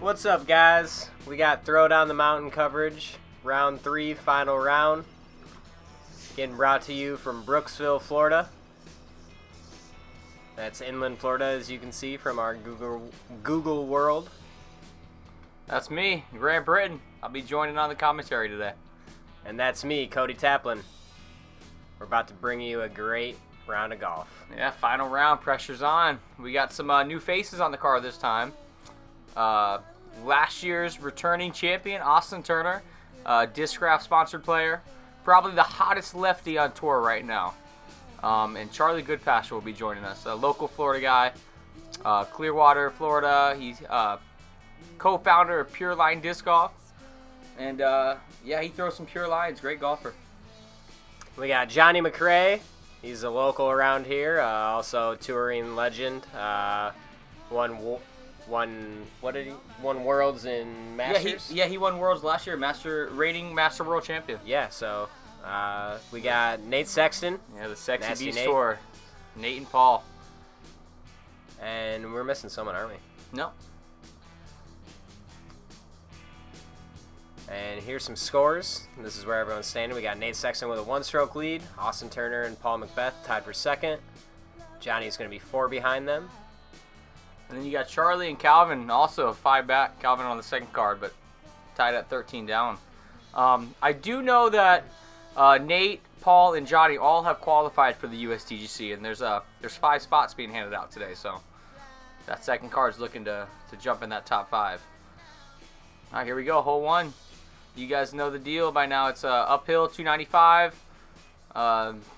What's up, guys? We got Throw Down the Mountain coverage, round 3, final round. Getting brought to you from Brooksville, Florida. That's inland Florida, as you can see from our Google world. That's me, Grant Britton. I'll be joining on the commentary today. And that's me, Cody Taplin. We're about to bring you a great round of golf. Yeah, final round, pressure's on. We got some new faces on the card this time. Last year's returning champion, Austin Turner, Discraft sponsored player, probably the hottest lefty on tour right now. And Charlie Goodpasture will be joining us, a local Florida guy, Clearwater, Florida. He's co-founder of Pure Line Disc Golf. And yeah, he throws some pure lines. Great golfer. We got JohnE McCray. He's a local around here, also touring legend. Won Worlds in Masters. Yeah, he won Worlds last year. Master World Champion. Yeah, so we got Nate Sexton. Yeah, the Sexy Nasty Beast Nate. Tour. Nate and Paul. And we're missing someone, aren't we? No. And here's some scores. This is where everyone's standing. We got Nate Sexton with a 1-stroke lead. Austin Turner and Paul McBeth tied for second. Johnny's going to be 4 behind them. And then you got Charlie and Calvin, also 5 back. Calvin on the second card, but tied at 13 down. I do know that Nate, Paul, and Johnny all have qualified for the USDGC, and there's 5 spots being handed out today, so that second card's looking to jump in that top 5. All right, here we go, hole 1. You guys know the deal by now. It's uphill, 295.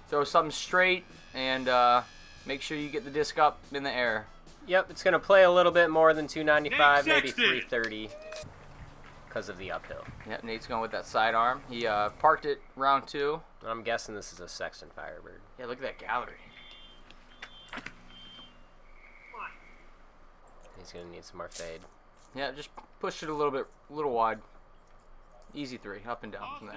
Throw something straight, and make sure you get the disc up in the air. Yep, it's going to play a little bit more than 295, maybe 330 because of the uphill. Yep, Nate's going with that sidearm. He parked it round 2. I'm guessing this is a Sexton Firebird. Yeah, look at that gallery. He's going to need some more fade. Yeah, just push it a little wide. Easy 3, up and down from there.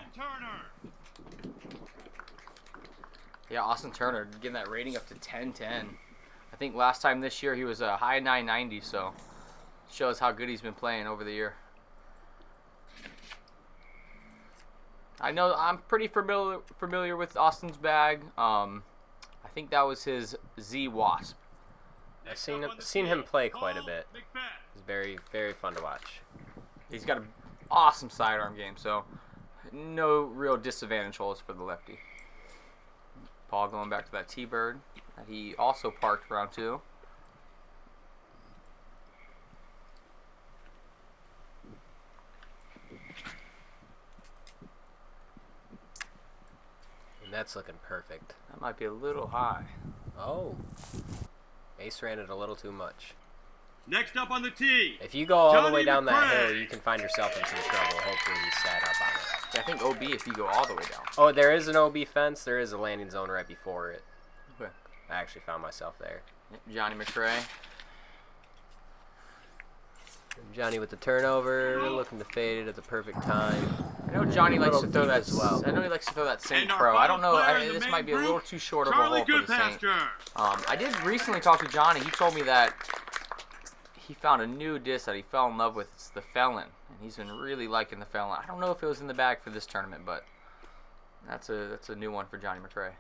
Yeah, Austin Turner getting that rating up to 1010. I think last time this year he was a high 990, so shows how good he's been playing over the year. I know I'm pretty familiar with Austin's bag. I think that was his Z Wasp. I've seen him play quite a bit. He's very, very fun to watch. He's got an awesome sidearm game, so no real disadvantage holes for the lefty. Paul going back to that T-Bird that he also parked round 2. And that's looking perfect. That might be a little high. Oh. Ace ran it a little too much. Next up on the tee. If you go all the JohnE way down that McCray. hill, you can find yourself in some trouble. Hopefully he's sat up on it. Yeah, I think OB if you go all the way down. Oh, there is an OB fence. There is a landing zone right before it. Okay. I actually found myself there. JohnE McCray. Johnny with the turnover, looking to fade it at the perfect time. I know Johnny likes to throw deep that as well. I know he likes to throw that Saint And our Pro. I don't final know. player in the This main might be a group, little too short of a Charlie hole for the Saint. Goodpasture. I did recently talk to Johnny. He told me that he found a new disc that he fell in love with. It's the Felon, and he's been really liking the Felon. I don't know if it was in the bag for this tournament, but that's a new one for JohnE McCray.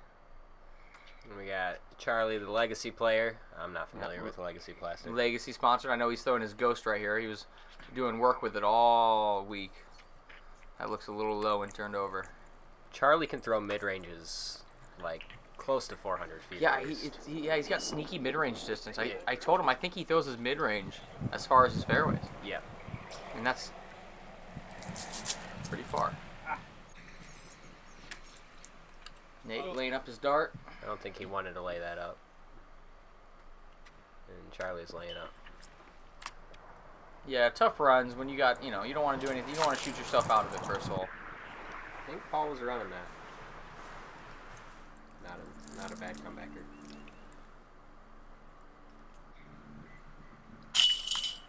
And we got Charlie, the Legacy player. I'm not familiar with Legacy plastic. Legacy sponsor. I know he's throwing his Ghost right here. He was doing work with it all week. That looks a little low and turned over. Charlie can throw mid-ranges like close to 400 feet. Yeah, at least. he's got sneaky mid-range distance. Yeah. I told him I think he throws his mid-range as far as his fairways, Yeah. and that's pretty far. Nate laying up his dart. I don't think he wanted to lay that up. And Charlie's laying up. Yeah, tough runs when you got, you don't want to do anything. You don't want to shoot yourself out of it first hole. I think Paul was running that. Not a bad comebacker.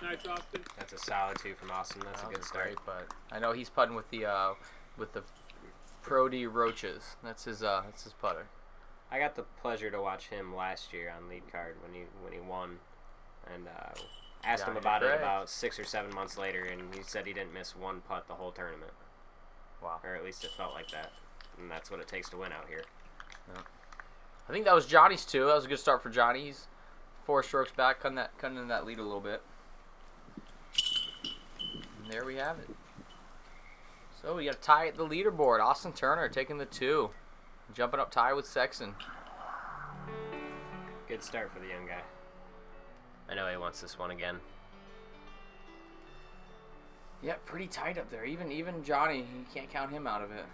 Nice, Austin. That's a solid 2 from Austin. That's a good start. Great, but I know he's putting with the Prody Roaches. That's his putter. I got the pleasure to watch him last year on lead card when he won, and Asked him JohnE about it McCray. about 6 or 7 months later, and he said he didn't miss one putt the whole tournament. Wow. Or at least it felt like that. And that's what it takes to win out here. I think that was Johnny's too. That was a good start for Johnny. He's 4 strokes back, cutting in that lead a little bit. And there we have it. So we got to tie at the leaderboard. Austin Turner taking the 2. Jumping up tie with Sexton. Good start for the young guy. I know he wants this one again. Yeah, pretty tight up there. Even Johnny, you can't count him out of it.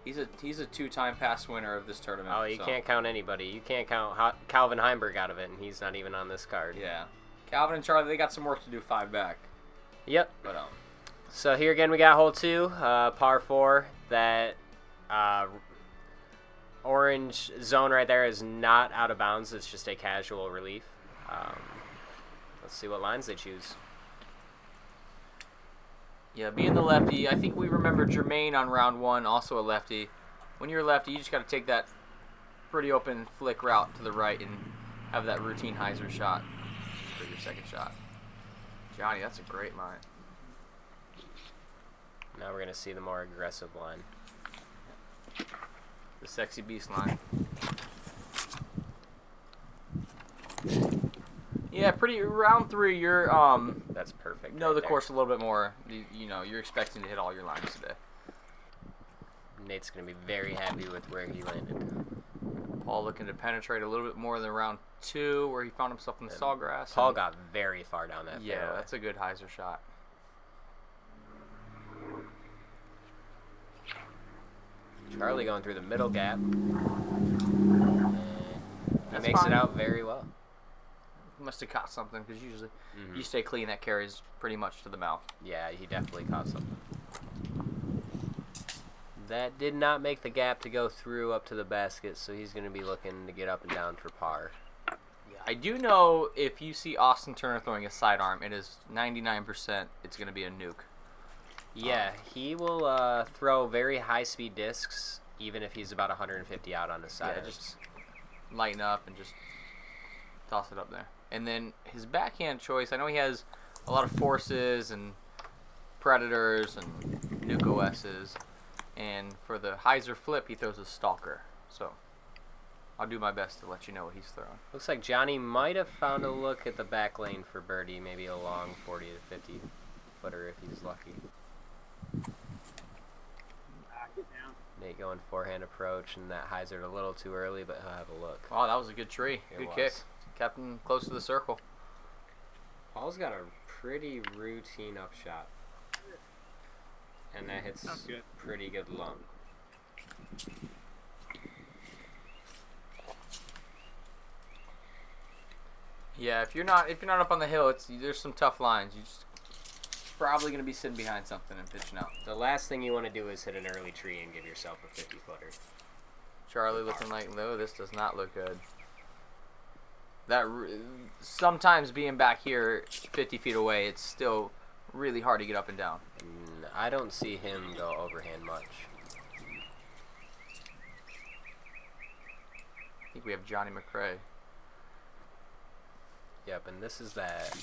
He's a 2-time past winner of this tournament. Oh, you can't count anybody. You can't count Calvin Heimberg out of it, and he's not even on this card. Yeah. Calvin and Charlie, they got some work to do 5 back. Yep. But So here again we got hole 2, par 4. That orange zone right there is not out of bounds. It's just a casual relief. Let's see what lines they choose. yeah, being the lefty, I think we remember Jermaine on round 1, also a lefty. When you're a lefty, you just got to take that pretty open flick route to the right and have that routine hyzer shot for your second shot. Johnny, that's a great line. Now we're going to see the more aggressive line. The sexy beast line. Yeah, pretty round 3. You're That's perfect. know right the there. course a little bit more. You know, you're expecting to hit all your lines today. Nate's going to be very happy with where he landed. Paul looking to penetrate a little bit more than round 2, where he found himself in the sawgrass. Paul got very far down that Yeah, fairway. that's a good hyzer shot. Charlie going through the middle gap. And he That's makes fine. it out very well. He must have caught something, because usually you stay clean, that carries pretty much to the mouth. Yeah, he definitely caught something. That did not make the gap to go through up to the basket, so he's going to be looking to get up and down for par. I do know if you see Austin Turner throwing a sidearm, it is 99% it's going to be a nuke. Yeah, he will throw very high-speed discs, even if he's about 150 out on his side. Yeah, just lighten up and just toss it up there. And then his backhand choice, I know he has a lot of forces and predators and nuke OSs. And for the hyzer flip, he throws a stalker. So I'll do my best to let you know what he's throwing. Looks like Johnny might have found a look at the back lane for birdie, maybe a long 40 to 50 footer if he's lucky. Get down. Nate going forehand approach, and that hyzered a little too early, but he'll have a look. Oh, that was a good tree. It Good was. kick. Kept him close to the circle. Paul's got a pretty routine upshot. And that hits Sounds good. pretty good lump. Yeah, if you're not up on the hill, there's some tough lines. You just probably gonna be sitting behind something and pitching out. The last thing you want to do is hit an early tree and give yourself a 50-footer. Charlie looking like, no, this does not look good. Sometimes being back here 50 feet away, it's still really hard to get up and down. I don't see him go overhand much. I think we have JohnE McCray. Yep, and this is that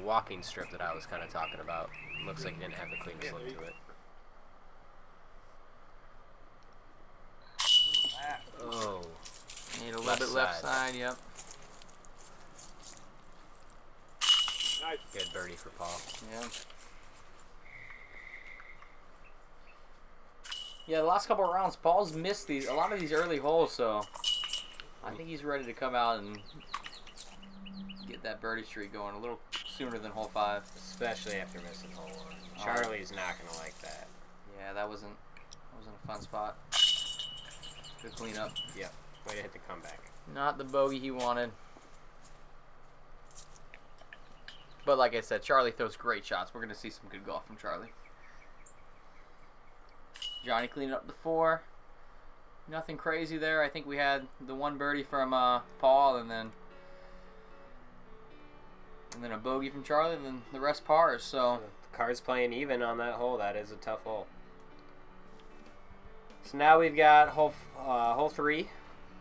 walking strip that I was kind of talking about. Looks like he didn't have the cleanest look to it. Oh, Need a little bit left side, yep. Nice. good birdie for Paul. Yeah. Yeah, the last couple of rounds, Paul's missed a lot of these early holes, so I think he's ready to come out and get that birdie streak going a little sooner than hole 5. Especially after missing hole 1. Charlie's not going to like that. Yeah, that wasn't a fun spot. Good cleanup. Yep, way to hit the comeback. Not the bogey he wanted. But like I said, Charlie throws great shots. We're going to see some good golf from Charlie. Johnny cleaning up the 4. Nothing crazy there. I think we had the one birdie from Paul, and then a bogey from Charlie, and then the rest pars. So The car's playing even on that hole. That is a tough hole. So now we've got hole 3.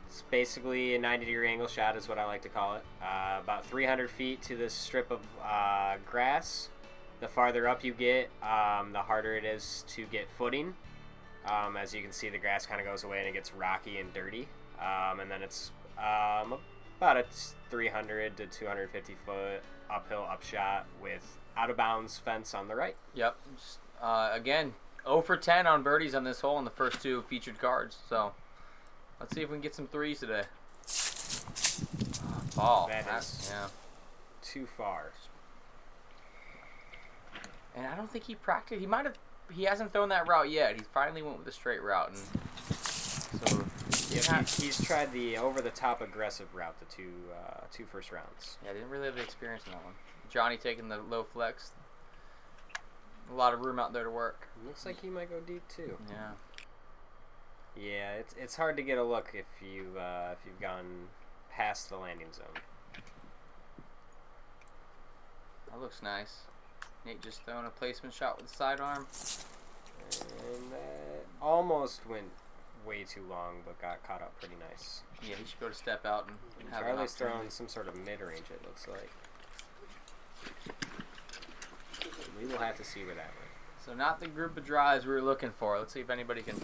It's basically a 90-degree angle shot is what I like to call it. About 300 feet to this strip of grass. The farther up you get, the harder it is to get footing. As you can see, the grass kind of goes away and it gets rocky and dirty. And then it's about a 300 to 250 foot uphill upshot with out-of-bounds fence on the right. Yep. Again, 0 for 10 on birdies on this hole in the first 2 featured cards. So let's see if we can get some threes today. Ball. That's too far. And I don't think he practiced. He hasn't thrown that route yet. He finally went with a straight route, and so he's tried the over-the-top aggressive route the two first rounds. Yeah, didn't really have the experience in that one. Johnny taking the low flex. A lot of room out there to work. Looks like he might go deep too. Yeah. Yeah, it's hard to get a look if you've gone past the landing zone. That looks nice. Nate just throwing a placement shot with the sidearm. And that almost went way too long, but got caught up pretty nice. Yeah, he should go to step out and have Charlie's throwing some sort of mid-range, it looks like. We will have to see where that went. So not the group of drives we were looking for. Let's see if anybody can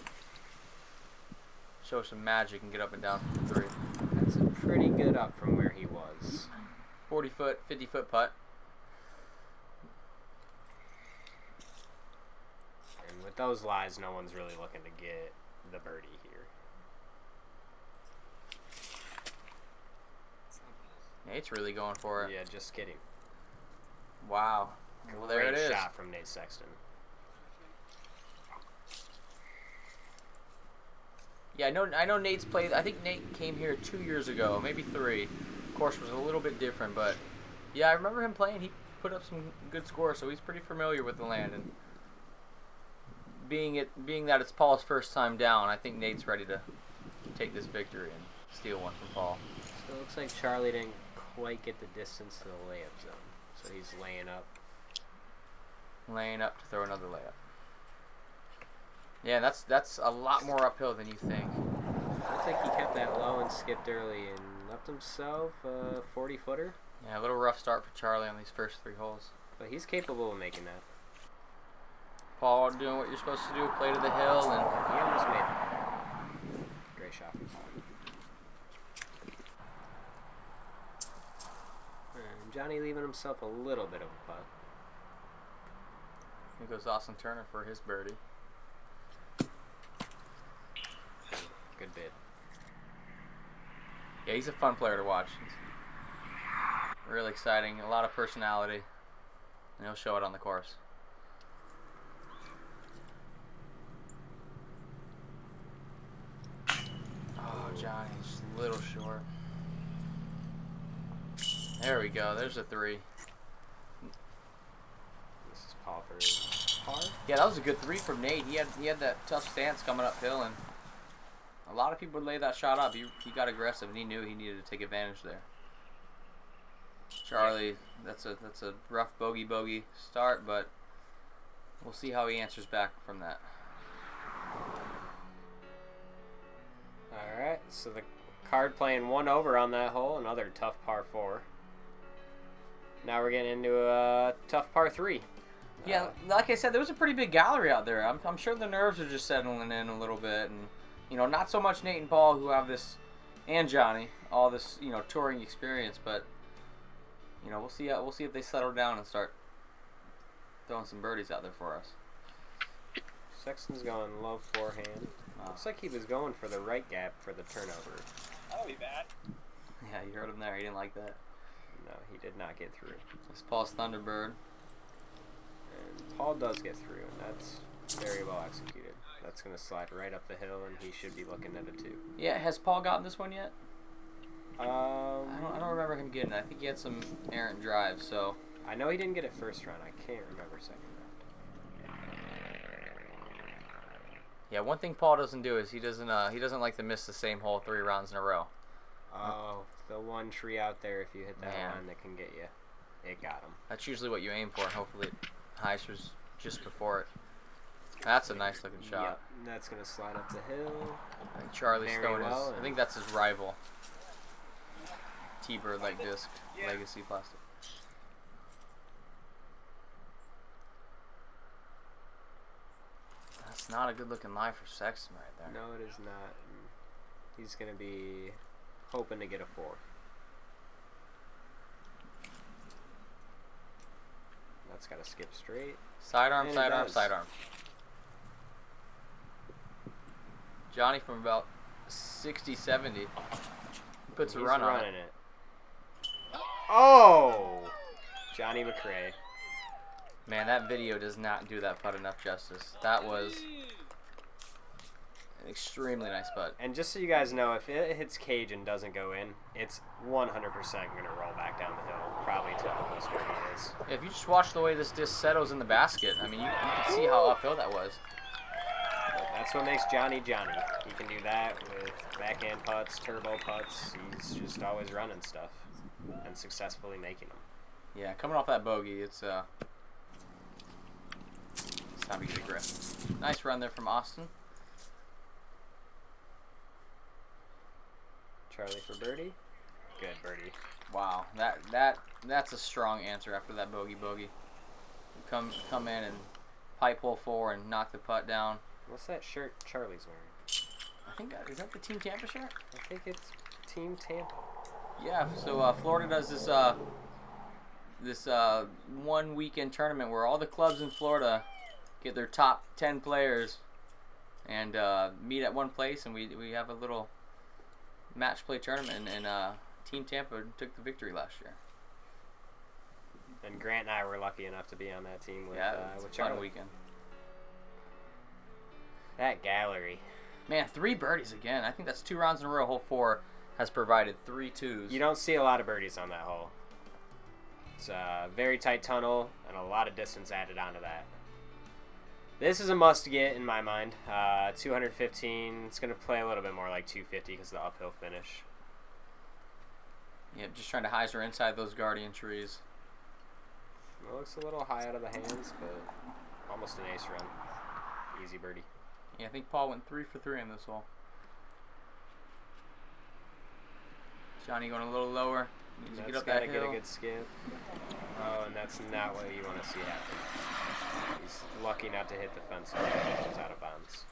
show some magic and get up and down from 3. That's a pretty good up from where he was. 40-foot, 50-foot putt. And with those lies, no one's really looking to get the birdie here. Nate's really going for it. Yeah, just kidding. Wow. Well, there it is. Great shot from Nate Sexton. Yeah, I know Nate's played. I think Nate came here 2 years ago, maybe 3. Course was a little bit different, but yeah, I remember him playing. He put up some good scores, so he's pretty familiar with the land. And being that it's Paul's first time down, I think Nate's ready to take this victory and steal one from Paul. So it looks like Charlie didn't quite get the distance to the layup zone, so he's laying up. Laying up to throw another layup. Yeah, that's a lot more uphill than you think. Looks like he kept that low and skipped early and left himself a 40-footer. Yeah, a little rough start for Charlie on these first 3 holes. But he's capable of making that. Paul doing what you're supposed to do, play to the hill, and He almost made it. Great shot from Paul. And Johnny leaving himself a little bit of a putt. here goes Austin Turner for his birdie. Good bid. Yeah, he's a fun player to watch. He's really exciting, a lot of personality, and he'll show it on the course. Oh, Johnny, just a little short. There we go. There's a 3. This is Paul for his par. Yeah, that was a good 3 from Nate. He had that tough stance coming uphill, and a lot of people would lay that shot up. He got aggressive, and he knew he needed to take advantage there. Charlie, that's a rough bogey start, but we'll see how he answers back from that. Alright, so the card playing 1 over on that hole, another tough par 4. Now we're getting into a tough par 3. Yeah, like I said, there was a pretty big gallery out there. I'm sure the nerves are just settling in a little bit, and not so much Nate and Paul who have this, and Johnny, all this touring experience, but we'll see if they settle down and start throwing some birdies out there for us. Sexton's going low forehand. Looks like he was going for the right gap for the turnover. That'll be bad. Yeah, you heard him there. He didn't like that. No, he did not get through. It's Paul's Thunderbird. And Paul does get through, and that's very well executed. That's going to slide right up the hill, and he should be looking at a 2. Yeah, has Paul gotten this one yet? I I don't remember him getting it. I think he had some errant drives, so. I know he didn't get it first round. I can't remember second round. Yeah, one thing Paul doesn't do is he doesn't like to miss the same hole 3 rounds in a row. Oh, the one tree out there, if you hit that Man. line that can get you. It got him. That's usually what you aim for. Hopefully, Heiser's just before it. That's a nice looking shot. Yep, that's going to slide up the hill. And Charlie's Very throwing well, his, I think that's his rival. T-Bird like disc, Legacy plastic. That's not a good looking lie for Sexton right there. No, it is not. He's going to be hoping to get a 4. That's got to skip straight. Sidearm, And it sidearm, does. sidearm. Johnny from about 60, 70 puts a He's run on running it. it. Oh! JohnE McCray. Man, that video does not do that putt enough justice. That was an extremely nice putt. And just so you guys know, if it hits cage and doesn't go in, it's 100% going to roll back down the hill. Probably to almost where it is. If you just watch the way this disc settles in the basket, I mean, you can see how uphill that was. But that's what makes Johnny Johnny. He can do that with backhand putts, turbo putts. He's just always running stuff and successfully making them. Yeah, coming off that bogey, it's time to get a grip. Nice run there from Austin. Charlie for birdie. Good birdie. Wow, that's a strong answer after that bogey. Come in and pipe hole 4 and knock the putt down. What's that shirt Charlie's wearing? I think is that the Team Tampa shirt? I think it's Team Tampa. Yeah. So Florida does this 1 weekend tournament where all the clubs in Florida get their top 10 players and meet at one place, and we have a little match play tournament, and Team Tampa took the victory last year. And Grant and I were lucky enough to be on that team with, It's with a fun Charlie. weekend. That gallery. Man, 3 birdies again. I think that's 2 rounds in a row. Hole 4 has provided 3 twos. You don't see a lot of birdies on that hole. It's a very tight tunnel and a lot of distance added onto that. This is a must get in my mind. 215. It's going to play a little bit more like 250 because of the uphill finish. Yep, just trying to hyzer inside those guardian trees. It looks a little high out of the hands, but almost an ace run. Easy birdie. Yeah, I think Paul went 3 for 3 in this hole. Johnny going a little lower. Needs to get up that Gotta hill. get a good skip. Oh, and that's not what you want to see happen. He's lucky not to hit the fence. It's out of bounds.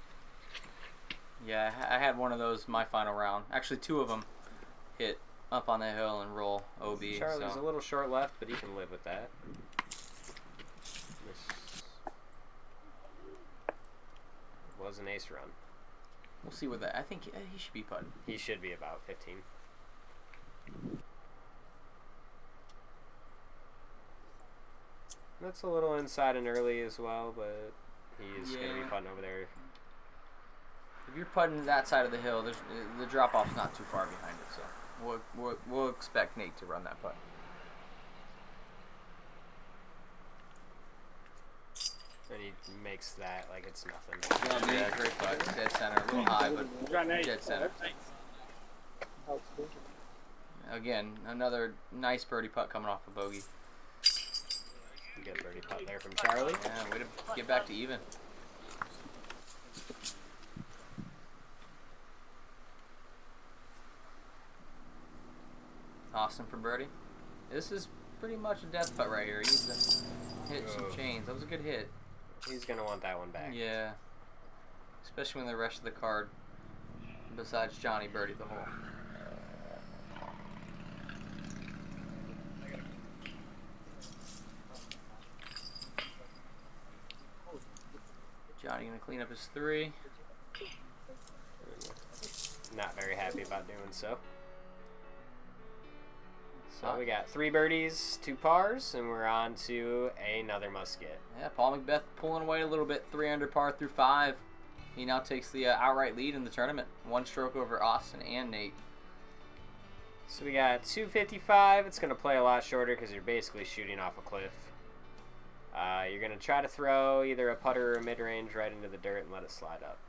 Yeah, I had one of those my final round. Actually, 2 of them hit up on the hill and roll OB. Charlie's So. a little short left, but he can live with that. This was an ace run. We'll see what that. I think he should be putting. He should be about 15. That's a little inside and early as well, but he's going to be putting over there. If you're putting that side of the hill, the drop off's not too far behind it, so we'll expect Nate to run that putt. And he makes that like it's nothing. Yeah, great putt. Dead center, a little high, but dead center. Again, another nice birdie putt coming off a bogey. Good birdie putt there from Charlie. Yeah, way to get back to even. Austin for birdie. This is pretty much a death putt right here. He needs to hit some chains. That was a good hit. He's going to want that one back. Yeah. Especially when the rest of the card, besides Johnny, birdied the hole. Johnny going to clean up his 3. Not very happy about doing so. So we got 3 birdies, 2 pars, and we're on to another musket. Yeah, Paul McBeth pulling away a little bit, 3 under par through 5. He now takes the outright lead in the tournament. 1 stroke over Austin and Nate. So we got 255. It's going to play a lot shorter because you're basically shooting off a cliff. You're going to try to throw either a putter or a mid-range right into the dirt and let it slide up.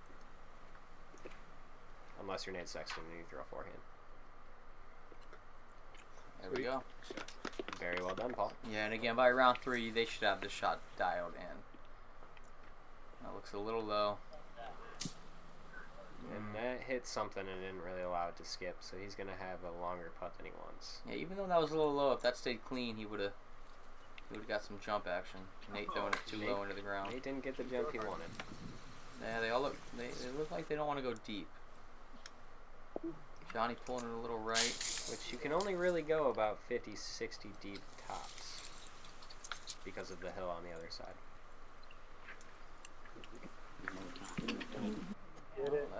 Unless you're Nate Sexton and you throw a forehand. There we go. Very well done, Paul. Yeah, and again, by round 3, they should have this shot dialed in. That looks a little low. And that hit something and didn't really allow it to skip, so he's going to have a longer putt than he wants. Yeah, even though that was a little low, if that stayed clean, he would have got some jump action. Nate throwing it too low into the ground. Nate didn't get the jump he wanted. Yeah, they look like they don't want to go deep. Johnny pulling it a little right. Which you can only really go about 50, 60 deep tops because of the hill on the other side.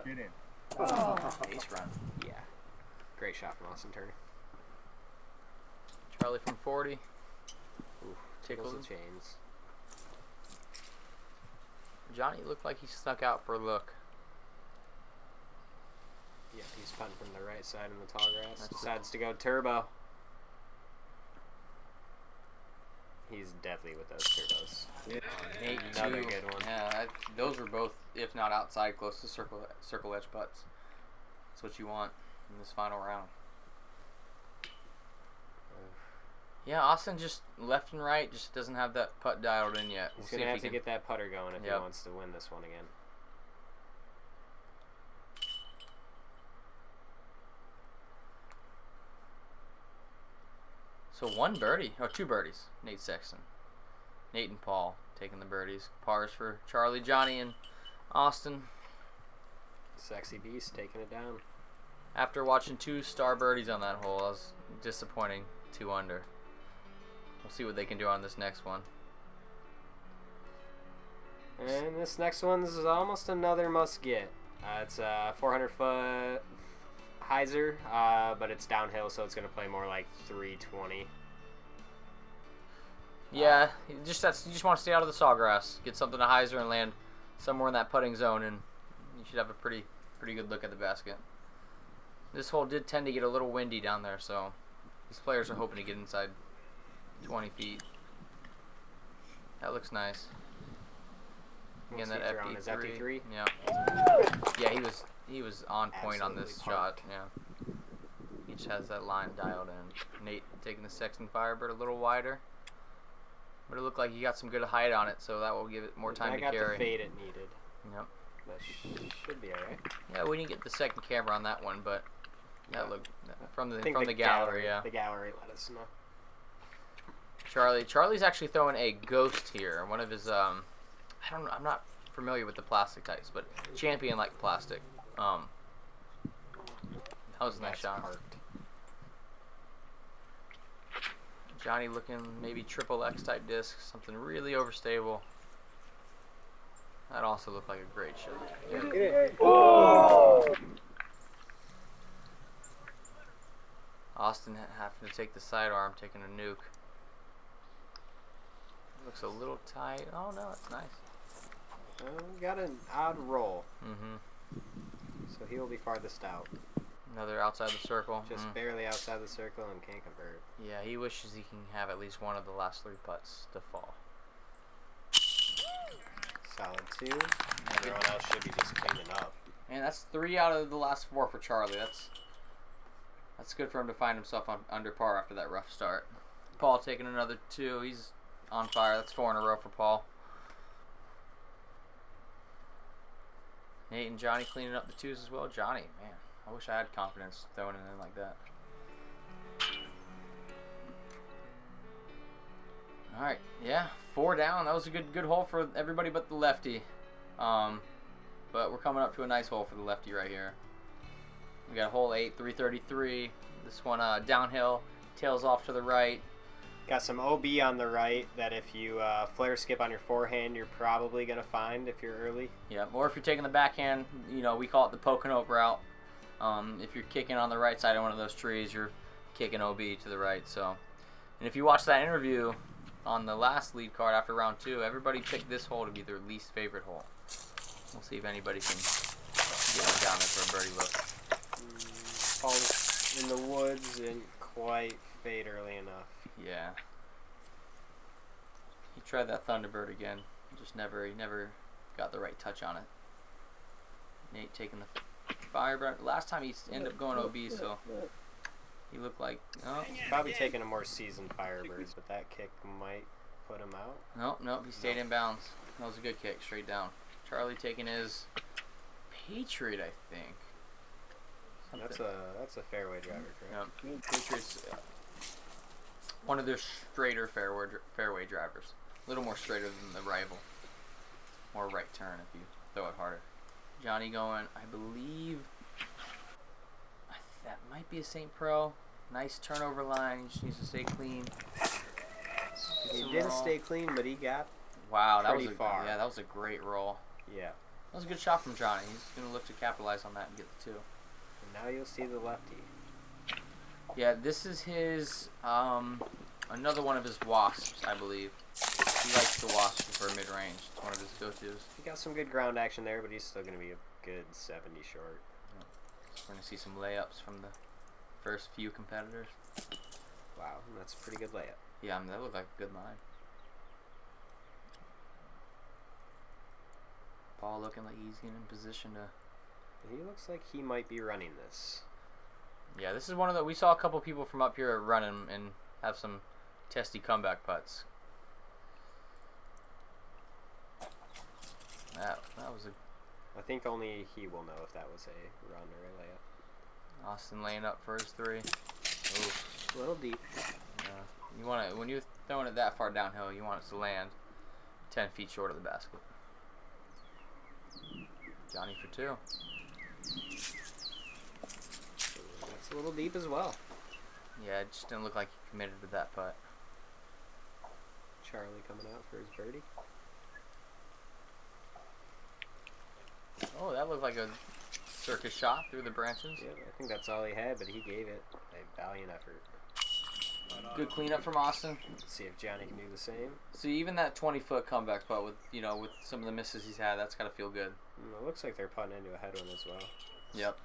Get in. Ace run. Yeah. Great shot from Austin Turner. Charlie from 40. Ooh, Tickles the him. chains. Johnny looked like he snuck out for a look. Yeah, he's putting from the right side in the tall grass. That's Decides to go turbo. He's deadly with those turbos. Nate Another too. good one. Yeah, those were both, if not outside, close to circle edge putts. That's what you want in this final round. Yeah, Austin just left and right, just doesn't have that putt dialed in yet. He's going to have to get that putter going if he wants to win this one again. So one birdie, or two birdies, Nate Sexton. Nate and Paul taking the birdies. Pars for Charlie, Johnny, and Austin. Sexy Beast taking it down. After watching 2 star birdies on that hole, I was disappointing 2 under. We'll see what they can do on this next one. And this next one is almost another must get. It's a 400-foot hyzer, but it's downhill, so it's going to play more like 320. Yeah, you just want to stay out of the sawgrass, get something to hyzer and land somewhere in that putting zone, and you should have a pretty good look at the basket. This hole did tend to get a little windy down there, so these players are hoping to get inside 20 feet. That looks nice. Again, that FD3. Is FD3? Yeah. Yeah, he was on point on this shot. Yeah. He just has that line dialed in. Nate taking the Sexton Firebird a little wider. But it looked like he got some good height on it, so that will give it more time to carry. I got the fade it needed. Yep. But should be alright. Yeah, we didn't get the second camera on that one, but that looked from the gallery, yeah. The gallery let us know. Charlie's actually throwing a ghost here. One of his I'm not familiar with the plastic types, but Champion like plastic. That was a nice shot. Parked. Johnny looking maybe triple X type disc, something really overstable. That also looked like a great shot. Yeah. Oh! Austin having to take the sidearm, taking a nuke. Looks a little tight. Oh no, it's nice. Got an odd roll. Mm-hmm. So he will be farthest out. Another outside the circle. Just barely outside the circle and can't convert. Yeah, he wishes he can have at least one of the last 3 putts to fall. Solid 2. Everyone else should be just cleaning up. And that's 3 out of the last 4 for Charlie. That's good for him to find himself under par after that rough start. Paul taking another 2. He's on fire. That's 4 in a row for Paul. Nate and Johnny cleaning up the 2s as well. Johnny, man, I wish I had confidence throwing it in like that. All right, yeah, 4 down. That was a good hole for everybody but the lefty. But we're coming up to a nice hole for the lefty right here. We got hole 8, 333. This one downhill, tails off to the right. Got some OB on the right that if you flare skip on your forehand, you're probably going to find if you're early. Yeah, or if you're taking the backhand, you know, we call it the Pocono route. If you're kicking on the right side of one of those trees, you're kicking OB to the right. So, and if you watch that interview on the last lead card after round 2, everybody picked this hole to be their least favorite hole. We'll see if anybody can get one down there for a birdie look. Paul's in the woods and quite fade early enough. Yeah. He tried that Thunderbird again. He never got the right touch on it. Nate taking the Firebird. Last time he ended up going OB, so he looked like He's probably taking a more seasoned Firebirds, but that kick might put him out. Nope, he stayed in bounds. That was a good kick, straight down. Charlie taking his Patriot, I think. That's a fairway driver, correct? Yep. Patriots, one of their straighter fairway drivers. A little more straighter than the rival. More right turn if you throw it harder. Johnny going, I believe, that might be a St. Pro. Nice turnover line. He just needs to stay clean. He didn't stay clean, but he got that was pretty far. Yeah, that was a great roll. Yeah. That was a good shot from Johnny. He's going to look to capitalize on that and get the 2. And now you'll see the lefty. Yeah, this is his, another one of his wasps, I believe. He likes the wasp for mid-range. It's one of his go-tos. He got some good ground action there, but he's still going to be a good 70 short. Yeah. We're going to see some layups from the first few competitors. Wow, that's a pretty good layup. Yeah, that looked like a good line. Paul looking like he's getting in position to... He looks like he might be running this. Yeah, this is one of the... We saw a couple people from up here run and have some testy comeback putts. That was a... I think only he will know if that was a run or a layup. Austin laying up for his 3. Ooh. A little deep. You want to, when you're throwing it that far downhill, you want it to land 10 feet short of the basket. Johnny for 2. That's a little deep as well. Yeah, it just didn't look like he committed to that putt. Charlie coming out for his birdie. Oh, that looked like a circus shot through the branches. Yeah, I think that's all he had, but he gave it a valiant effort. Good cleanup from Austin. Let's see if Johnny can do the same. So even that 20-foot comeback putt with with some of the misses he's had, that's got to feel good. It looks like they're putting into a headwind as well. Yep.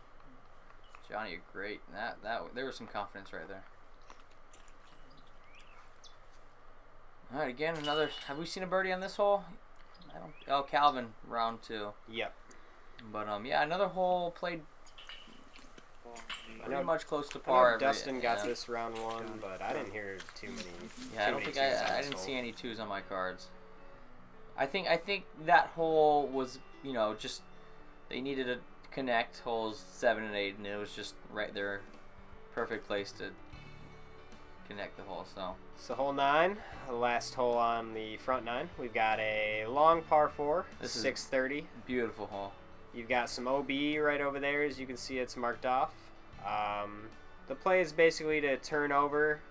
Johnny, great. That there was some confidence right there. All right, again another. Have we seen a birdie on this hole? I don't. Oh, Calvin, round 2. Yep. But yeah, another hole played pretty much close to I par. know Dustin got this round 1, but I didn't hear too many. Yeah, I don't think I didn't see any 2s on my cards. I think that hole was just they needed to connect holes 7 and 8, and it was just right there, perfect place to connect the hole. So hole 9, the last hole on the front 9. We've got a long par 4, This is 630. Beautiful hole. You've got some OB right over there, as you can see it's marked off. The play is basically to turn over,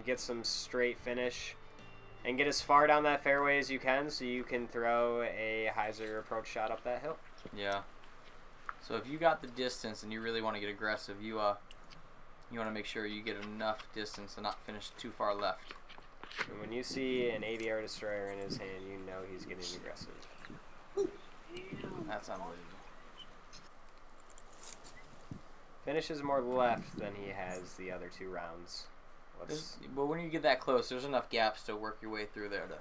get some straight finish, and get as far down that fairway as you can so you can throw a hyzer approach shot up that hill. Yeah. So if you got the distance and you really want to get aggressive, you want to make sure you get enough distance and not finish too far left. And when you see an AVR destroyer in his hand, you know he's getting aggressive. That's unbelievable. Finishes more left than he has the other 2 rounds. But when you get that close, there's enough gaps to work your way through there to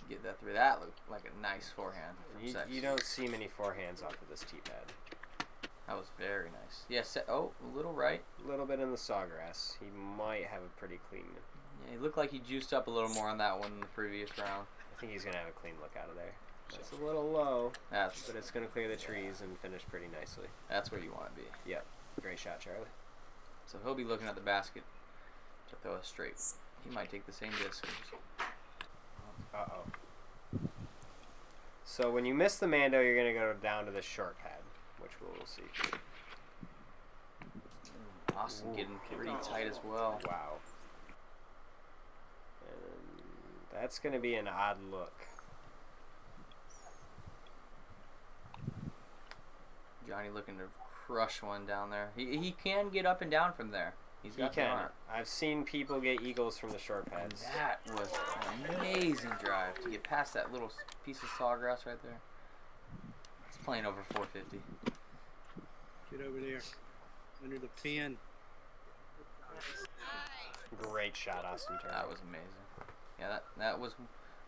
get that through. That looked like a nice forehand. You don't see many forehands off of this tee pad. That was very nice. Yes. Yeah, a little right. A little bit in the sawgrass. He might have a pretty clean. Yeah, he looked like he juiced up a little more on that one in the previous round. I think he's gonna have a clean look out of there. It's a little low, but it's gonna clear the trees and finish pretty nicely. That's where you want to be. Yep. Great shot, Charlie. So he'll be looking at the basket to throw a straight. He might take the same disc. Uh-oh. So when you miss the Mando, you're going to go down to the short pad, which we'll see. Austin getting pretty tight as well. Wow. And that's going to be an odd look. Johnny looking to crush one down there. He can get up and down from there. He can. I've seen people get eagles from the short pads. That was an amazing drive to get past that little piece of sawgrass right there. It's playing over 450. Get over there, under the pin. Great shot, Austin Turner. That was amazing. Yeah, that was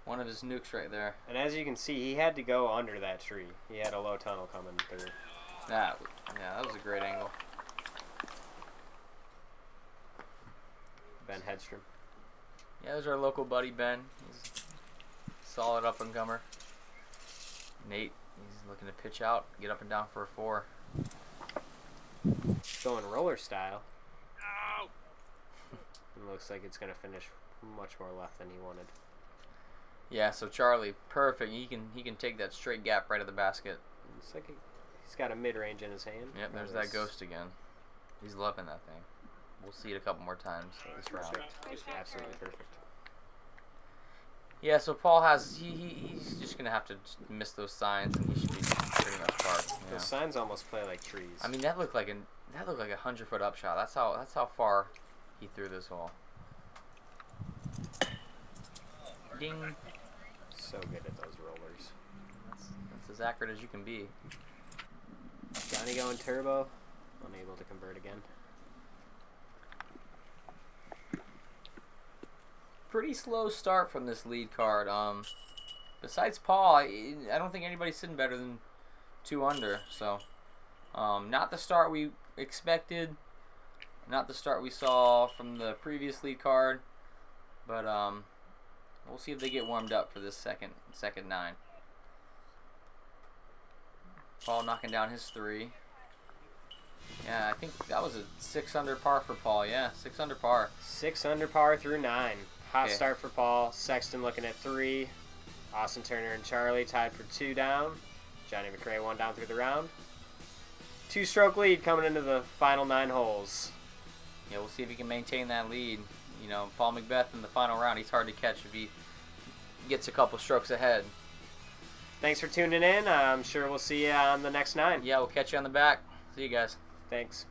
one of his nukes right there. And as you can see, he had to go under that tree. He had a low tunnel coming through. That was a great angle. Ben Hedstrom. Yeah, there's our local buddy Ben. He's a solid up and comer. Nate, he's looking to pitch out, get up and down for a 4. Going roller style. Ow! It looks like it's going to finish much more left than he wanted. Yeah, so Charlie, perfect. He can take that straight gap right at the basket. It's like he's got a mid-range in his hand. Yep, there's that ghost again. He's loving that thing. We'll see it a couple more times this round. Absolutely perfect. Yeah, so Paul has he's just gonna have to just miss those signs, and he should be pretty much parked. Yeah. Those signs almost play like trees. I mean, that looked like a 100-foot upshot. That's how far he threw this hole. Ding. So good at those rollers. That's as accurate as you can be. Johnny going turbo. Unable to convert again. Pretty slow start from this lead card. Besides Paul, I don't think anybody's sitting better than 2 under. So, not the start we expected. Not the start we saw from the previous lead card. But we'll see if they get warmed up for this second 9. Paul knocking down his 3. Yeah, I think that was a 6 under par for Paul. Yeah, 6 under par. 6 under par through 9. Hot Okay. start for Paul. Sexton looking at 3. Austin Turner and Charlie tied for 2 down. JohnE McCray 1 down through the round. 2-stroke lead coming into the final 9 holes. Yeah, we'll see if he can maintain that lead. You know, Paul McBeth in the final round, he's hard to catch if he gets a couple strokes ahead. Thanks for tuning in. I'm sure we'll see you on the next 9. Yeah, we'll catch you on the back. See you guys. Thanks.